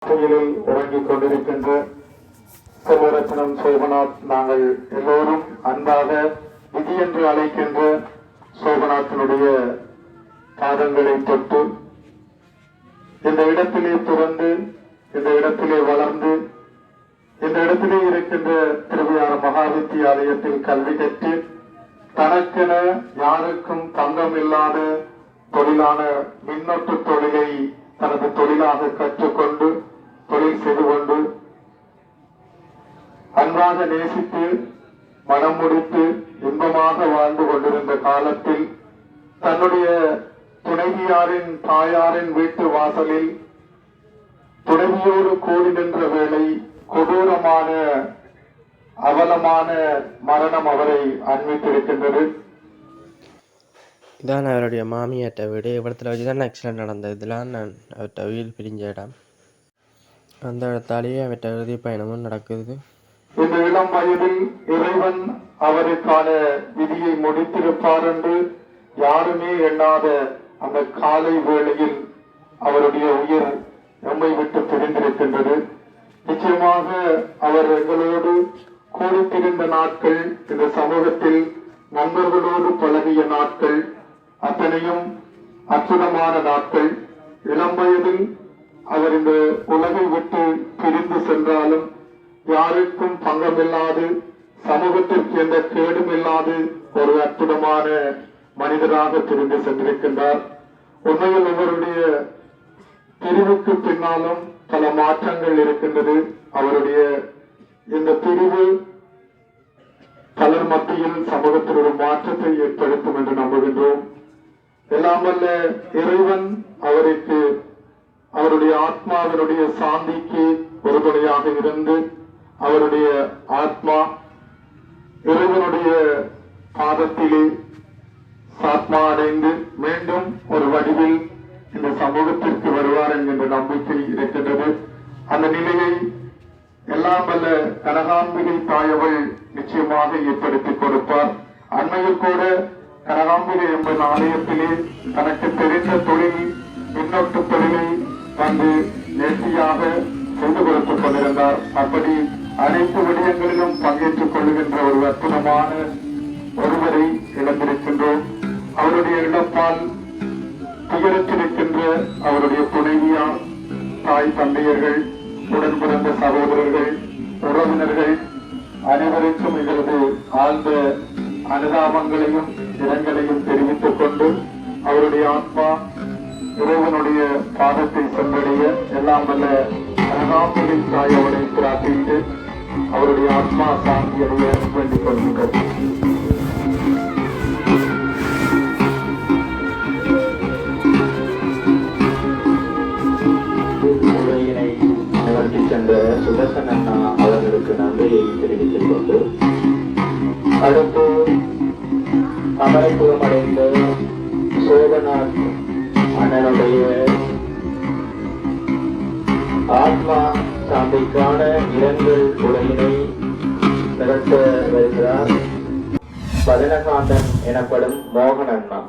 கோயிலில் உறங்கிக் கொண்டிருக்கின்ற செல்வரத்னம் சோபநாத், நாங்கள் எல்லோரும் அன்பாக விதி என்று அழைக்கின்ற சோபநாத்தினுடைய பாதங்களை தொட்டு இந்த இடத்திலே பிறந்து, இந்த இடத்திலே வளர்ந்து, இந்த இடத்திலே இருக்கின்ற திருவிழா மகாவித்தியாலயத்தில் கல்வி கற்று தனக்கென யாருக்கும் தங்கம் இல்லாத தொழிலான மின்னோட்டு தொழிலை தனது தொழிலாக கற்றுக்கொண்டு தொழில் செய்து கொண்டு அன்பாக நேசித்து மனம் முடித்து இன்பமாக வாழ்ந்து கொண்டிருந்த காலத்தில் தன்னுடைய துணைவியாரின் தாயாரின் வீட்டு வாசலில் துணைவியோடு கூடி நின்ற வேளை கொடூரமான அவலமான மரணம் அவரை அண்மித்திருக்கின்றது. இதான் அவருடைய மாமியார்ட்ட வீடு. இவ்விடத்தில் வச்சு தான் ஆக்சிடென்ட் நடந்தது. இதெல்லாம் நான் அவர்கிட்ட உயிர் பிரிஞ்ச இடம். அந்த இடத்தாலேயே அவர்கிட்ட இறுதி பயணமும் நடக்குது. இந்த இளம் வயதில் இறைவன் அவருக்கான விதியை முடித்திருப்பார் என்று யாருமே எண்ணாத அந்த காலை வேளையில் அவருடைய உயிர் நம்மை விட்டு பிரிந்திருக்கின்றது. நிச்சயமாக அவர் எங்களோடு கூடித்திருந்த நாட்கள், இந்த சமூகத்தில் நண்பர்களோடு பழகிய நாட்கள் அத்தனையும் அற்புதமான நாட்கள். இளம் வயதில் அவர் இந்த உலகை விட்டு பிரிந்து சென்றாலும் யாருக்கும் பங்கமில்லாது, சமூகத்திற்கு எந்த கேடும் இல்லாது ஒரு அற்புதமான மனிதராக பிரிந்து சென்றிருக்கின்றார். உண்மையில் அவருடைய பிரிவுக்கு பின்னாலும் பல மாற்றங்கள் இருக்கின்றது. அவருடைய இந்த பிரிவு பலர் மத்தியில் சமூகத்தில் ஒரு மாற்றத்தை ஏற்படுத்தும் என்று நம்புகின்றோம். எல்லாம் வல்ல இறைவன் அவருக்கு அவருடைய ஆத்மாவினுடைய சாந்திக்கு உறுதுணையாக இருந்து அவருடைய ஆத்மா இறைவனுடைய பாதத்திலே சாத்மா அடைந்து மீண்டும் ஒரு வடிவில் இந்த சமூகத்திற்கு வருவார் என்கின்ற நம்பிக்கை இருக்கின்றது. அந்த நிலையை எல்லாம் வல்ல கனகாம்பிகை தாயவள் நிச்சயமாக ஏற்படுத்திக் கொடுப்பார். அண்மையில் கூட கனகாம்பிகை என்பது ஆலயத்திலே தனக்கு தெரிந்த தொழில் மின்னோட்டு தொழிலை வந்து நேர்த்தியாக செய்து கொடுத்துக் கொண்டிருந்தார். அப்படி அனைத்து விடயங்களிலும் பங்கேற்றுக் கொள்ளுகின்ற ஒரு அற்புதமான ஒருவரை இழந்திருக்கின்றோம். அவருடைய இழப்பால் துயரத்திருக்கின்ற அவருடைய துணைவியார், தாய் தந்தையர்கள், உடன் பிறந்த சகோதரர்கள், உறவினர்கள் அனைவருக்கும் எங்களது ஆழ்ந்த அனுதாபங்களையும் இரங்கலையும் தெரிவித்துக் கொண்டு அவருடைய ஆத்மா இறைவனுடைய பாதத்தை சென்றடைய எல்லாம் வல்ல கனகாம்பிகை தாய் அவரை பிரார்த்தித்து அவருடைய ஆத்மா சாந்தி அடைய வேண்டிக் கொள்கின்றது. உரையினை நிகழ்த்தி சென்ற சுதர்சன் அண்ணா அவர்களுக்கு நன்றியை தெரிவித்துக் கொண்டு அடுத்து அமரத்துவமடைந்த சோபநாத் அண்ணனுடைய ஆத்மா சாந்திக்கான இரங்கல் உரையினை நிகழ்த்த வருகிறார் பதனகாந்தன் எனப்படும் மோகன் அண்ணா.